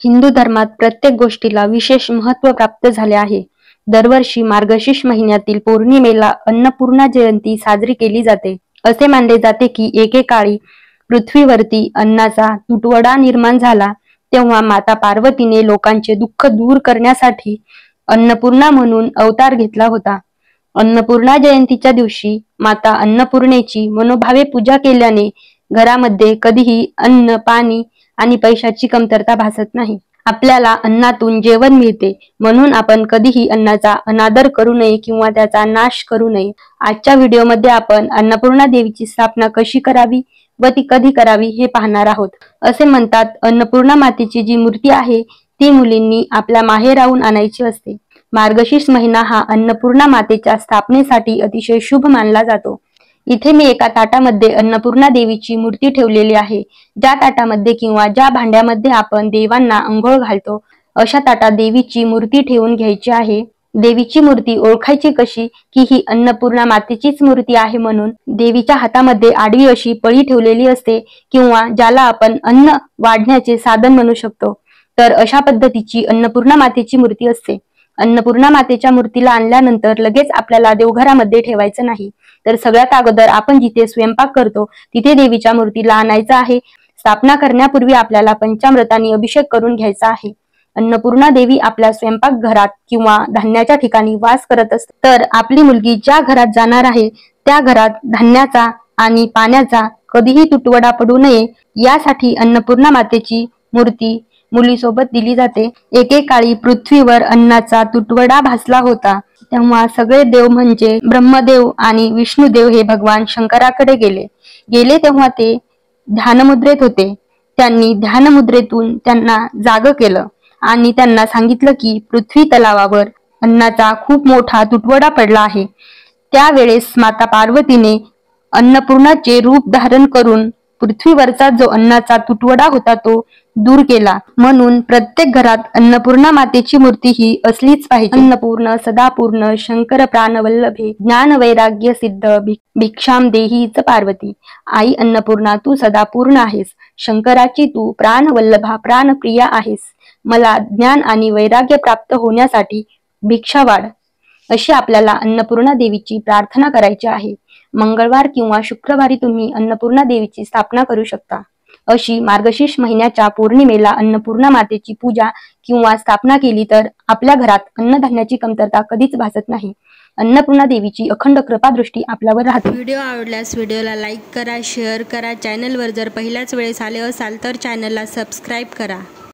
हिंदू धर्मात प्रत्येक गोष्टीला विशेष महत्त्व प्राप्त झाले आहे. दरवर्षी मार्गशीर्ष महिन्यातील पौर्णिमेला अन्नपूर्णा जयंती साजरी केली जाते. असे मानले जाते की एकेकाळी पृथ्वीवरती अन्नाचा तुटवडा निर्माण झाला, तेव्हा माता पार्वतीने लोकांचे दुःख दूर करण्यासाठी अन्नपूर्णा म्हणून अवतार घेतला होता. अन्नपूर्णा जयंतीच्या दिवशी माता अन्नपूर्णेची मनोभावे पूजा केल्याने घरामध्ये कधीही अन्न, पाणी आणि पैशाची कमतरता भासत नाही. आपल्याला अन्नातून जेवण मिळते, म्हणून आपण कधीही अन्नाचा अनादर करू नये किंवा त्याचा नाश करू नये. आजच्या व्हिडिओमध्ये आपण अन्नपूर्णा देवीची स्थापना कशी करावी व ती कधी करावी हे पाहणार आहोत. असे म्हणतात, अन्नपूर्णा मातेची जी मूर्ती आहे ती मुलींनी आपल्या माहेराहून आणायची असते. मार्गशीर्ष महिना हा अन्नपूर्णा मातेच्या स्थापनेसाठी अतिशय शुभ मानला जातो. इथे मी एका ताटामध्ये अन्नपूर्णा देवीची मूर्ती ठेवलेली आहे. ज्या ताटामध्ये किंवा ज्या भांड्यामध्ये आपण देवांना अंघोळ घालतो, अशा ताटात देवीची मूर्ती ठेवून घ्यायची आहे. देवीची मूर्ती ओळखायची कशी की ही अन्नपूर्णा मातेचीच मूर्ती आहे म्हणून देवीच्या हातामध्ये आडवी अशी पळी ठेवलेली असते, किंवा ज्याला आपण अन्न वाढण्याचे साधन म्हणू शकतो, तर अशा पद्धतीची अन्नपूर्णा मातेची मूर्ती असते. अन्नपूर्णा मातेच्या मूर्तीला आणल्यानंतर लगेच आपल्याला देवघरामध्ये ठेवायचं नाही, तर सगळ्यात अगोदर आपण जिथे स्वयंपाक करतो तिथे देवीच्या मूर्तीला आणायचं आहे. स्थापना करण्यापूर्वी आपल्याला पंचामृताने अभिषेक करून घ्यायचा आहे. अन्नपूर्णा देवी आपल्या स्वयंपाक घरात किंवा धान्याच्या ठिकाणी वास करत असते, तर आपली मुलगी ज्या घरात जाणार आहे त्या घरात धान्याचा आणि पाण्याचा कधीही तुटवडा पडू नये यासाठी अन्नपूर्णा मातेची मूर्ती मुलीसोबत दिली जाते. एकेकाळी पृथ्वीवर अन्नाचा तुटवडा भासला होता, तेव्हा सगळे देव म्हणजे ब्रह्मदेव आणि विष्णुदेव हे भगवान शंकराकडे गेले तेव्हा ते ध्यानमुद्रेत होते. त्यांनी ध्यानमुद्रेतून त्यांना जाग केलं आणि त्यांना सांगितलं की पृथ्वी तलावावर अन्नाचा खूप मोठा तुटवडा पडला आहे. त्यावेळेस माता पार्वतीने अन्नपूर्णाचे रूप धारण करून पृथ्वीवरचा जो अन्नाचा तुटवडा होता तो दूर केला. म्हणून प्रत्येक घरात अन्नपूर्णा मातेची मूर्ती ही असलीच पाहिजे. अन्नपूर्ण सदापूर्ण शंकर प्राणवल्लभे ज्ञान वैराग्य सिद्ध भिक्षाम देहीच पार्वती. आई अन्नपूर्णा तू सदापूर्ण आहेस, शंकराची तू प्राणवल्लभा प्राणप्रिया आहेस. मला ज्ञान आणि वैराग्य प्राप्त होण्यासाठी भिक्षा वाढ, अशी आपल्याला अन्नपूर्णा देवीची प्रार्थना करायची आहे. मंगळवार किंवा शुक्रवारी तुम्ही अन्नपूर्णा देवीची स्थापना करू शकता. अशी मार्गशीर्ष महिन्याच्या पौर्णिमेला अन्नपूर्णा मातेची पूजा किंवा स्थापना केली तर आपल्या घरात अन्नधान्याची कमतरता कधीच भासत नाही. अन्नपूर्णा देवीची अखंड कृपादृष्टी आपल्यावर राहते. व्हिडिओ आवडल्यास व्हिडिओला लाईक करा, शेअर करा. चॅनलवर जर पहिल्याच वेळेस आले असाल तर चॅनलला सबस्क्राईब करा.